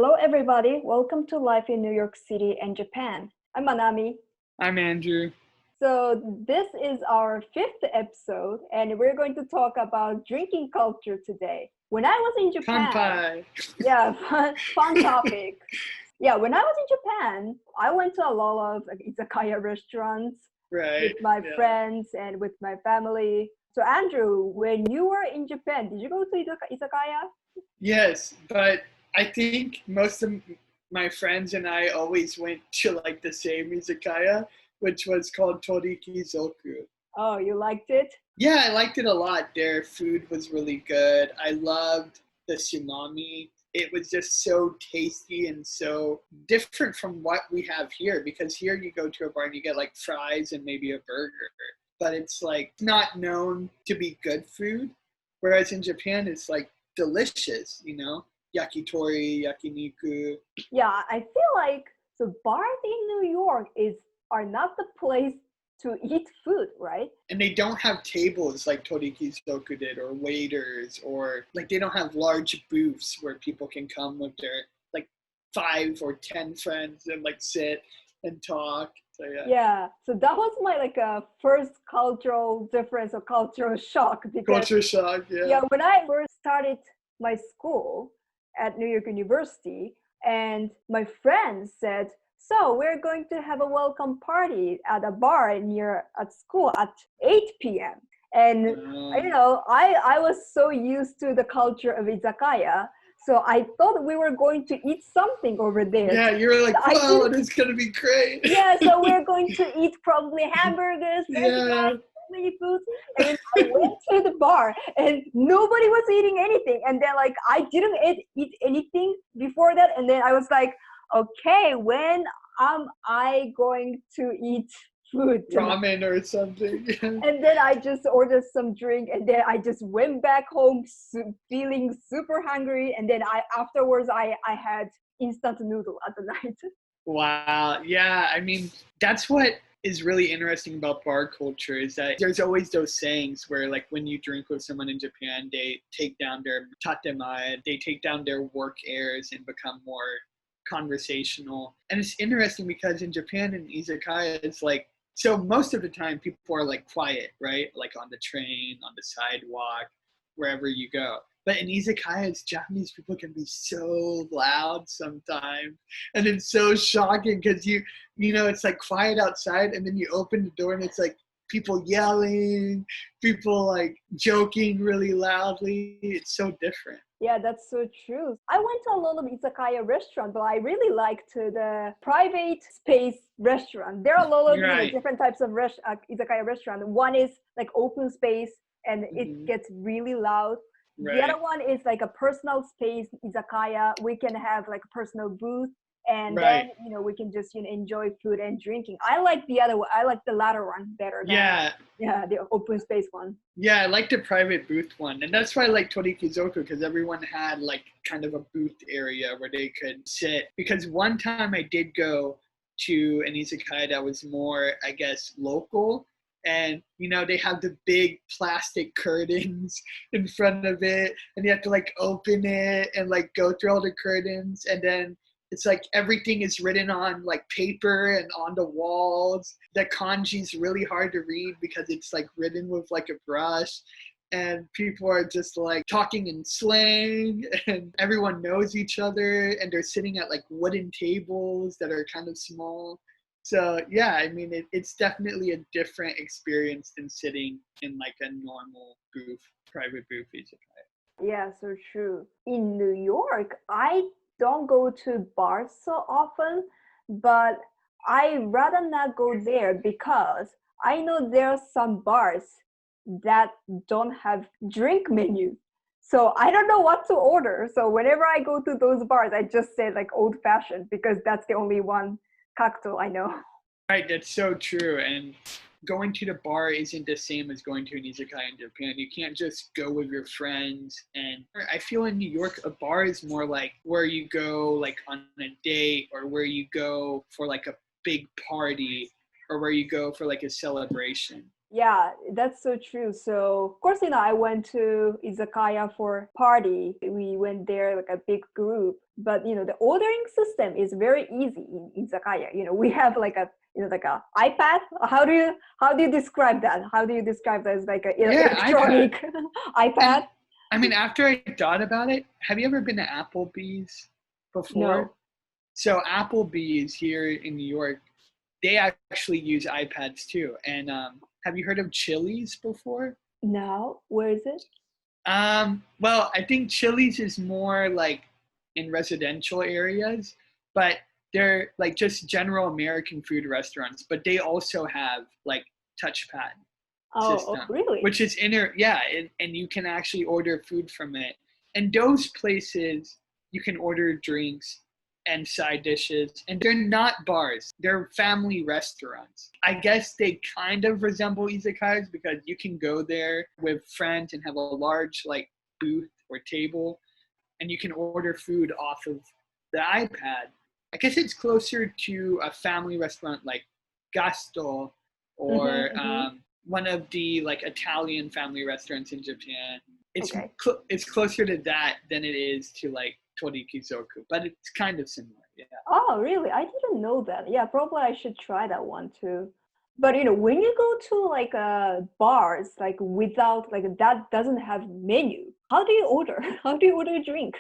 Hello, everybody. Welcome to Life in New York City and Japan. I'm Manami. I'm Andrew. So, this is our fifth episode, and we're going to talk about drinking culture today. When I was in Japan, Kanpai. yeah, fun topic. Yeah, when I was in Japan, I went to a lot of izakaya restaurants with my friends and with my family. So, Andrew, when you were in Japan, did you go to izakaya? Yes, but I think most of my friends and I always went to like the same izakaya, which was called Torikizoku. Oh, you liked it? Yeah, I liked it a lot. Their food was really good. I loved the tsunami. It was just so tasty and so different from what we have here, because here you go to a bar and you get like fries and maybe a burger, but it's like not known to be good food. Whereas in Japan, it's like delicious, yakitori, yakiniku. Yeah, I feel like so bars in New York are not the place to eat food, right? And they don't have tables like Torikizoku did, or waiters, or like they don't have large booths where people can come with their like 5 or 10 friends and like sit and talk. So yeah. So that was my first cultural difference or cultural shock, because culture shock. yeah, when I first started my school at New York University, and my friends said, so we're going to have a welcome party at a bar at school at 8 p.m. And I was so used to the culture of izakaya, so I thought we were going to eat something over there. Yeah, you were like, wow, it's gonna be great. Yeah, so we're going to eat probably hamburgers, french fries, so many foods. And then I went to the bar and nobody was eating anything. And then I didn't eat anything before that. And then I was like, okay, when am I going to eat food? Ramen or something. And then I just ordered some drink, and then I just went back home feeling super hungry. And then afterwards I had instant noodle at the night. Wow. Yeah. I mean, that's what is really interesting about bar culture, is that there's always those sayings where like when you drink with someone in Japan, they take down their tatemae, they take down their work airs and become more conversational. And it's interesting because in Japan and izakaya, it's like, so most of the time people are like quiet, right? Like on the train, on the sidewalk, wherever you go. But in izakayas, Japanese people can be so loud sometimes. And it's so shocking because it's like quiet outside, and then you open the door and it's like people yelling, people like joking really loudly. It's so different. Yeah, that's so true. I went to a lot of izakaya restaurants, but I really liked the private space restaurant. There are a lot of different types of izakaya restaurant. One is like open space and it gets really loud. Right. The other one is like a personal space izakaya. We can have like a personal booth, and then we can just enjoy food and drinking. I like the other one. I like the latter one better than the open space one. Yeah, I like the private booth one, and that's why I like Torikizoku, because everyone had like kind of a booth area where they could sit. Because one time I did go to an izakaya that was more, I guess, local, and they have the big plastic curtains in front of it, and you have to like open it and like go through all the curtains, and then it's like everything is written on like paper and on the walls. The kanji is really hard to read because it's like written with like a brush, and people are just like talking in slang, and everyone knows each other, and they're sitting at like wooden tables that are kind of small. So yeah, I mean, it's definitely a different experience than sitting in like a normal booth, private booth izakaya. Yeah, so true. In New York, I don't go to bars so often, but I rather not go there because I know there are some bars that don't have drink menus. So I don't know what to order. So whenever I go to those bars, I just say like old fashioned, because that's the only one cocktail I know. Right, that's so true. And going to the bar isn't the same as going to an izakaya in Japan. You can't just go with your friends. And I feel in New York, a bar is more like where you go like on a date, or where you go for like a big party, or where you go for like a celebration. Yeah, that's so true. So, of course, I went to Izakaya for party. We went there like a big group, but the ordering system is very easy in Izakaya. We have like a like a iPad. How do you describe that? How do you describe that as like an Yeah, iPad. electronic iPad? And I mean, after I thought about it, have you ever been to Applebee's before? No, So Applebee's here in New York, they actually use iPads too. And have you heard of Chili's before? no. Where is it? Well, I think Chili's is more like in residential areas, but they're like just general American food restaurants, but they also have like touchpad Oh, system, really? which is yeah, and you can actually order food from it. And those places, you can order drinks and side dishes, and they're not bars, they're family restaurants. I guess they kind of resemble izakayas because you can go there with friends and have a large like booth or table, and you can order food off of the iPad. I guess it's closer to a family restaurant like Gasto, or Mm-hmm, mm-hmm. one of the like Italian family restaurants in Japan. Okay. It's closer to that than it is to like Torikizoku, but it's kind of similar. Yeah. Oh, really? I didn't know that. Yeah, probably I should try that one too. But when you go to like bars, like without like that doesn't have menu, how do you order? How do you order a drink?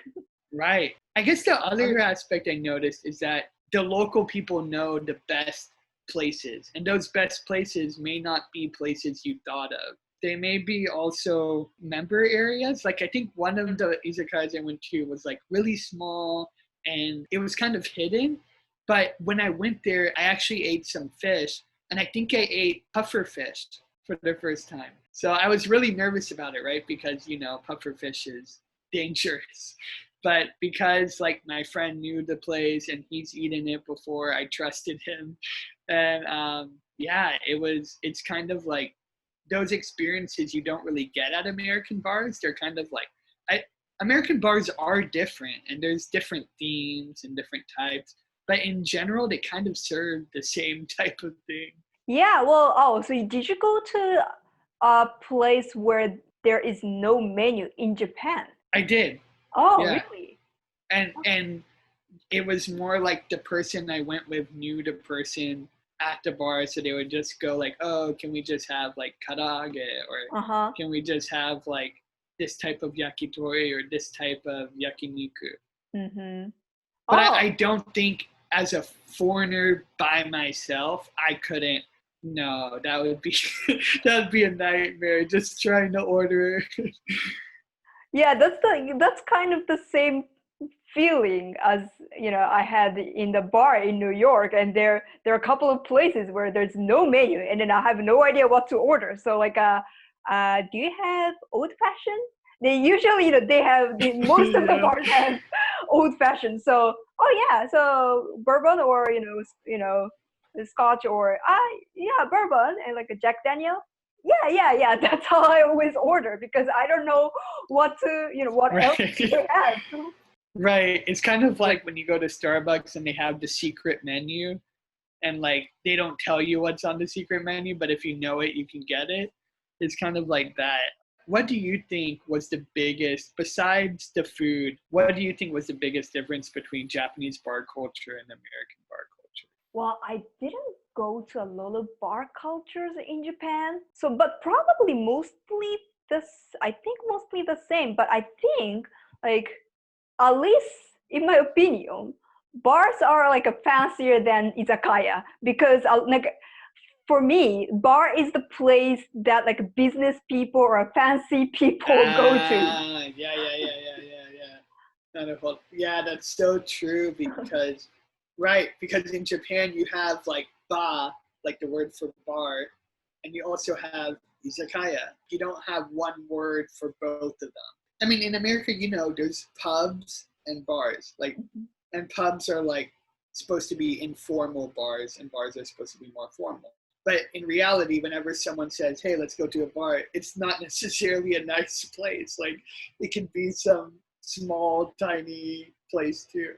Right. I guess the other aspect I noticed is that the local people know the best places, and those best places may not be places you thought of. They may be also member areas. Like I think one of the izakayas I went to was like really small and it was kind of hidden. But when I went there, I actually ate some fish, and I think I ate puffer fish for the first time. So I was really nervous about it, right? Because puffer fish is dangerous. But because like my friend knew the place and he's eaten it before, I trusted him. And yeah, it's kind of like those experiences you don't really get at American bars. They're kind of like American bars are different, and there's different themes and different types, but in general they kind of serve the same type of thing. Yeah, well, so did you go to a place where there is no menu in Japan? I did. Oh, Yeah. really? And it was more like the person I went with knew the person at the bar, so they would just go like, "Oh, can we just have like karage, or Uh-huh. can we just have like this type of yakitori or this type of yakiniku?" Mm-hmm. But Oh, I don't think as a foreigner by myself, I couldn't. No, that would be that would be a nightmare. Just trying to order. yeah, that's kind of the same feeling as I had in the bar in New York, and there are a couple of places where there's no menu, and then I have no idea what to order. So like, do you have old fashioned? They usually, they have most of the Yeah. bars have old fashioned. So oh yeah, so bourbon or the scotch or yeah, bourbon and like a Jack Daniel. Yeah, yeah, yeah. That's how I always order because I don't know what to what else Right. they have. Right. It's kind of like when you go to Starbucks and they have the secret menu, and like they don't tell you what's on the secret menu, but if you know it, you can get it. It's kind of like that. What do you think was the biggest, besides the food, what do you think was the biggest difference between Japanese bar culture and American bar culture? Well, I didn't go to a lot of bar cultures in Japan. So, but probably mostly this, I think mostly the same. But I think, like, at least in my opinion, bars are like a fancier than izakaya because like for me, bar is the place that like business people or fancy people go to. Yeah, that's so true because, right, because in Japan you have like ba, like the word for bar, and you also have izakaya. You don't have one word for both of them. I mean, in America, there's pubs and bars, like, and pubs are like supposed to be informal bars, and bars are supposed to be more formal. But in reality, whenever someone says, "Hey, let's go to a bar," it's not necessarily a nice place. Like, it can be some small, tiny place too.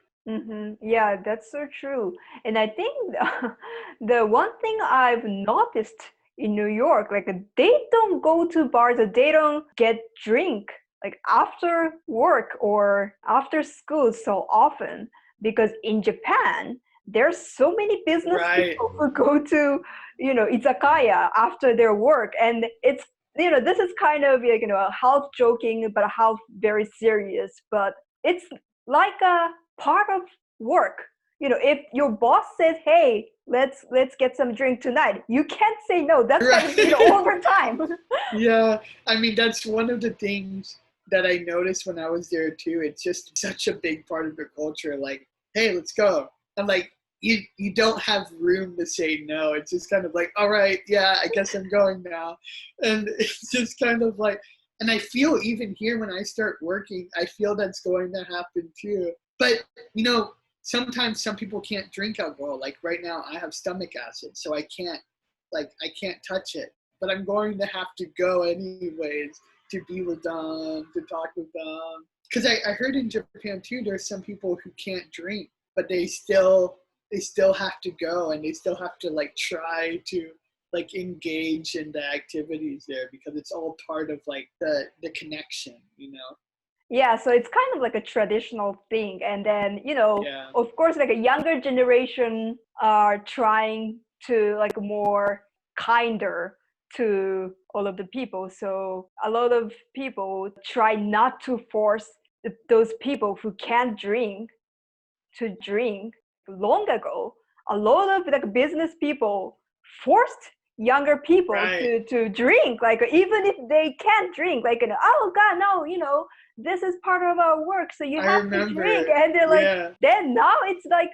Yeah, that's so true. And I think the one thing I've noticed in New York, like they don't go to bars, or they don't get drink like after work or after school so often, because in Japan there's so many business Right. people who go to, izakaya after their work, and it's, this is kind of like, half joking but half very serious, but it's like a part of work. If your boss says, hey, let's get some drink tonight, you can't say no. That's kind of, Right. overtime. Yeah, I mean, that's one of the things that I noticed when I was there too. It's just such a big part of the culture. Like, hey, let's go. And like, you don't have room to say no. It's just kind of like, all right, yeah, I guess I'm going now. And it's just kind of like, and I feel even here when I start working, I feel that's going to happen too. But, sometimes some people can't drink alcohol. Like right now, I have stomach acid, so I can't touch it. But I'm going to have to go anyways to be with them, to talk with them. Because I heard in Japan too, there's some people who can't drink, but they still have to go, and they still have to like try to like engage in the activities there, because it's all part of like the connection. Yeah, so it's kind of like a traditional thing. And then, Yeah. of course, like a younger generation are trying to like more kinder to all of the people. So a lot of people try not to force those people who can't drink to drink. Long ago, a lot of like business people forced younger people Right. to drink, like even if they can't drink, like, oh god, no, this is part of our work, so you I have to remember. drink. And they're like, Yeah. then now it's like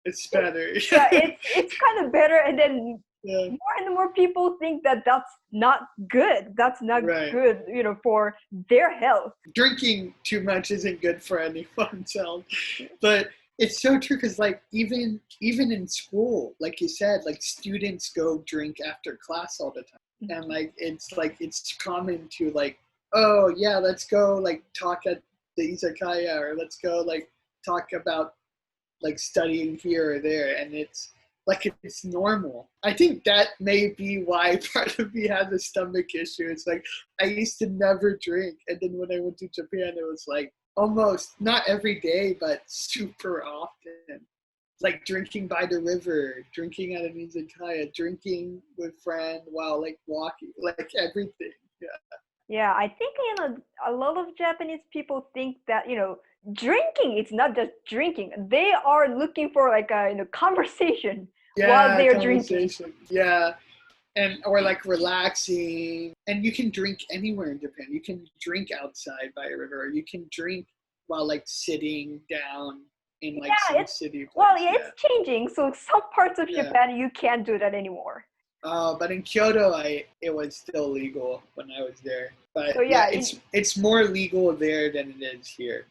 It's better. yeah, it's kind of better. And then Yeah. more and more people think that that's not good. That's not Right. good, for their health. Drinking too much isn't good for anyone's health. But it's so true, because like even in school, like you said, like students go drink after class all the time. And like it's common to like, oh yeah, let's go like talk at the izakaya, or let's go like talk about like studying here or there, and it's like it's normal. I think that may be why part of me has a stomach issue. It's like I used to never drink, and then when I went to Japan, it was like almost not every day, but super often. Like drinking by the river, drinking at an izakaya, drinking with friend while like walking, like everything. Yeah. Yeah, I think, a lot of Japanese people think that, drinking, it's not just drinking. They are looking for like a, conversation while Yeah, they're drinking. conversation. Yeah. And or like relaxing. And you can drink anywhere in Japan. You can drink outside by a river, or you can drink while like sitting down in like Yeah, some city well, place. yeah, Yeah. it's changing. So some parts of Yeah. Japan you can't do that anymore. But in Kyoto, it was still legal when I was there. But So yeah, yeah, it's more legal there than it is here.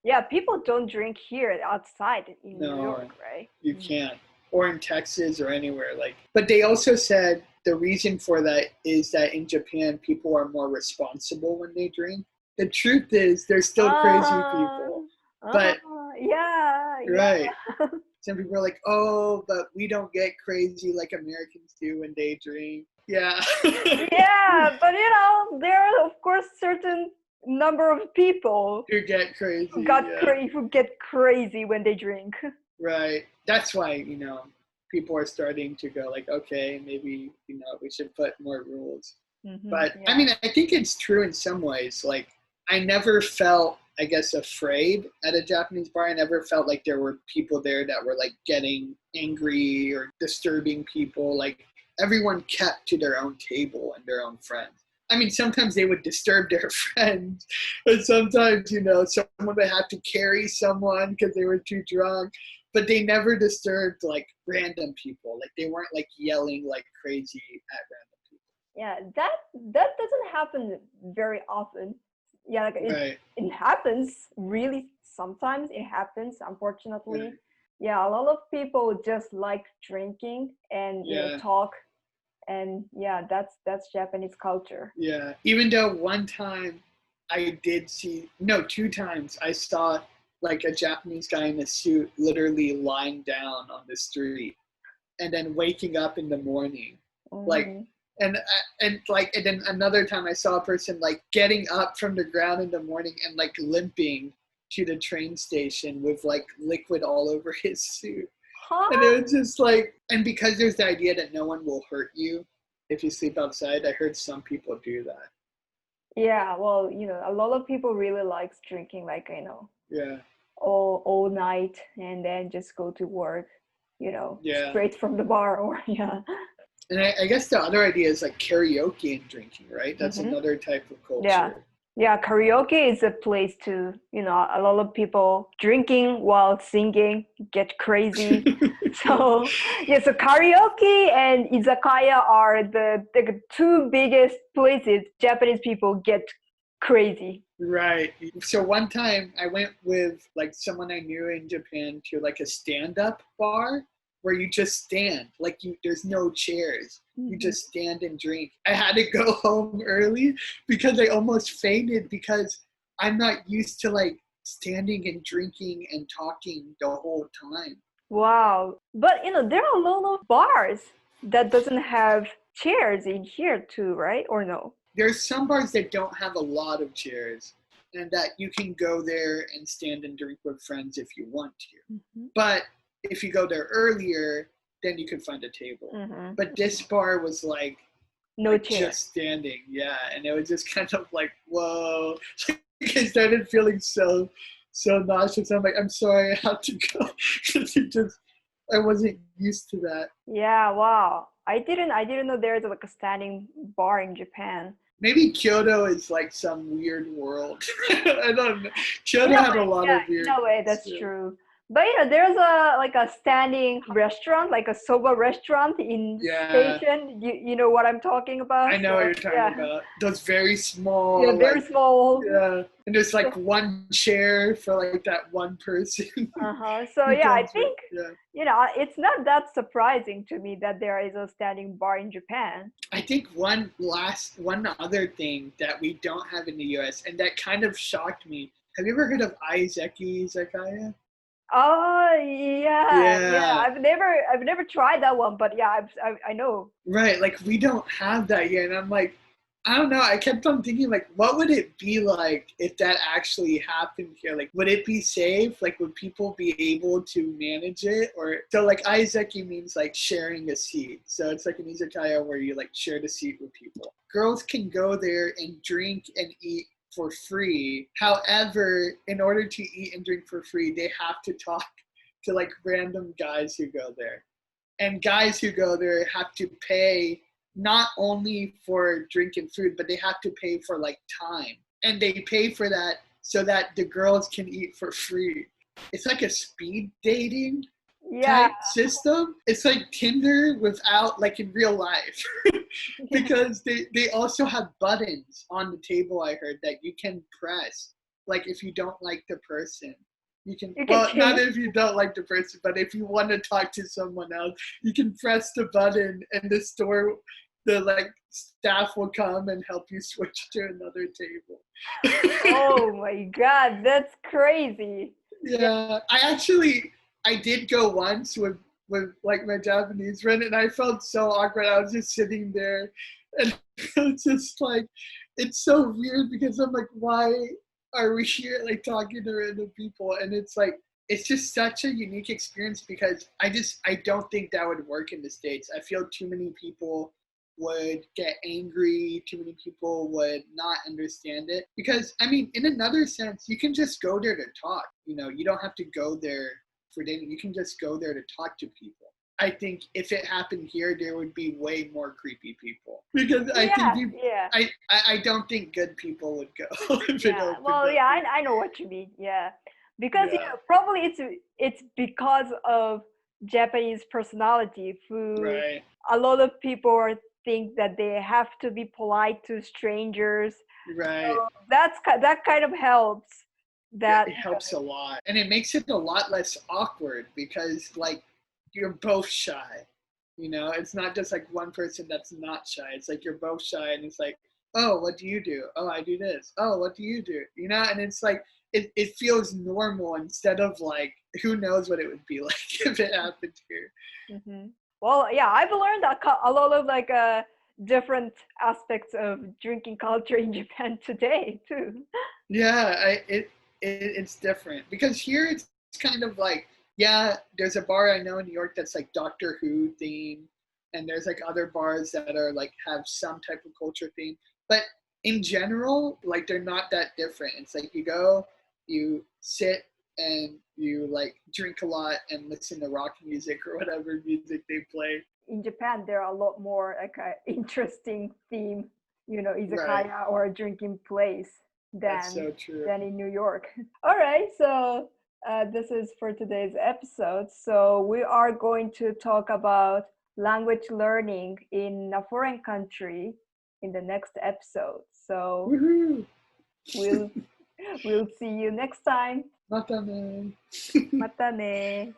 yeah, people don't drink here outside in New No, York, right? you can't. Or in Texas or anywhere like. But they also said the reason for that is that in Japan, people are more responsible when they drink. The truth is, there's still crazy people. But Yeah, right, some people are like, oh, but we don't get crazy like Americans do when they drink. Yeah. yeah, but there are of course certain number of people Who get crazy. who get crazy when they drink. Right. That's why, people are starting to go like, okay, maybe, we should put more rules. But Yeah. I mean, I think it's true in some ways. Like, I never felt, I guess, afraid at a Japanese bar. I never felt like there were people there that were like getting angry or disturbing people. Like, everyone kept to their own table and their own friends. I mean, sometimes they would disturb their friends, but sometimes, someone would have to carry someone because they were too drunk. But they never disturbed like random people. Like, they weren't like yelling like crazy at random people. Yeah, that doesn't happen very often. Yeah, like Right. it happens really sometimes. It happens, unfortunately. Right. Yeah, a lot of people just like drinking and Yeah. talk, and yeah, that's Japanese culture. Yeah. Even though one time I did see, no, 2 times I saw like a Japanese guy in a suit literally lying down on the street and then waking up in the morning Like, Mhm. and then another time I saw a person like getting up from the ground in the morning and like limping to the train station with like liquid all over his suit. And Huh? it was just like, and because there's the idea that no one will hurt you if you sleep outside, I heard some people do that. Yeah, well, a lot of people really likes drinking, like, Yeah, all night and then just go to work, yeah. straight from the bar or yeah. And I guess the other idea is like karaoke and drinking, right? That's Hmm. another type of Yeah. culture. Yeah, karaoke is a place to, a lot of people drinking while singing, get crazy. So, yeah, so karaoke and izakaya are the two biggest places Japanese people get crazy. Right. So one time I went with like someone I knew in Japan to like a stand-up bar where you just stand, like there's no chairs. You Mhm. just stand and drink. I had to go home early because I almost fainted because I'm not used to like standing and drinking and talking the whole time. Wow. But, there are a lot of bars that doesn't have chairs in here too, right? Or no? There's some bars that don't have a lot of chairs and that you can go there and stand and drink with friends if you want to. Mhm. But if you go there earlier, then you could find a table. Mhm. But this bar was No like chair. just standing, yeah, and it was just kind of like whoa. I started feeling so nauseous. I'm like, I'm sorry, I have to go because it just I wasn't used to that. Yeah, wow. I didn't know there's like a standing bar in Japan. Maybe Kyoto is like some weird world. I don't know. In Kyoto a had a way, lot yeah, of weird in a way things that's too. true. But there's a standing restaurant, like a soba restaurant in Yeah, station. You know what I'm talking about? I know what So you're talking yeah, about. Those very yeah, small, very like, small. yeah. And there's like one chair for like that one person Uh-huh. So who yeah, I comes with. think Yeah. it's not that surprising to me that there is a standing bar in Japan. I think one other thing that we don't have in the US and that kind of shocked me. Have you ever heard of Izakaya? Oh yeah, yeah. Yeah. I've never tried that one, but yeah, I know. Right, like we don't have that yet. And I'm like, I don't know. I kept on thinking, like, what would it be like if that actually happened here? Like, would it be safe? Like, would people be able to manage it? Or so, like, aizeki means like sharing a seat. So it's like an izakaya where you like share the seat with people. Girls can go there and drink and eat for free. However, in order to eat and drink for free, they have to talk to like random guys who go there, and guys who go there have to pay not only for drink and food, but they have to pay for like time, and they pay for that so that the girls can eat for free. It's like a speed dating Yeah. type system. It's like Tinder without like in real life. Because they also have buttons on the table, I heard, that you can press like if you don't like the person. You can, You can well, not change. if you don't like the person, but if you want to talk to someone else, you can press the button and the like staff will come and help you switch to another table. Oh my God, that's crazy. Yeah. Yeah, I did go once with like my Japanese friend, and I felt so awkward. I was just sitting there, and it's just like it's so weird because I'm like, why are we here like talking to random people? And it's like it's just such a unique experience because I don't think that would work in the States. I feel too many people would get angry, too many people would not understand it. Because, I mean, in another sense, you can just go there to talk. You know, you don't have to go there for dating. You can just go there to talk to people. I think if it happened here, there would be way more creepy people. Because I think Yeah, yeah, I don't think good people would go if it yeah. opened Well, up yeah, here. I know what you mean. Yeah, because Yeah, probably it's because of Japanese personality who right. a lot of people think that they have to be polite to strangers. Right. So that kind of helps. Yeah, That it helps a lot. And it makes it a lot less awkward because like you're both shy. You know, it's not just like one person that's not shy. It's like you're both shy and it's like, oh, what do you do? Oh, I do this. Oh, what do you do? You know, and it's like it feels normal instead of like who knows what it would be like if it happened here. hmm Well, yeah, I've learned a lot of like different aspects of drinking culture in Japan today too. Yeah, it's different because here it's kind of like, yeah, there's a bar I know in New York that's like Doctor Who theme, and there's like other bars that are like have some type of culture theme, but in general, like they're not that different. It's like you go, you sit, and you like drink a lot and listen to rock music or whatever music they play. In Japan, there are a lot more like interesting theme, Right. izakaya or a drinking place That's than so true. than in New York. All right, so this is for today's episode. So we are going to talk about language learning in a foreign country in the next episode. So Woohoo! we'll we'll see you next time. Matane. Mata ne.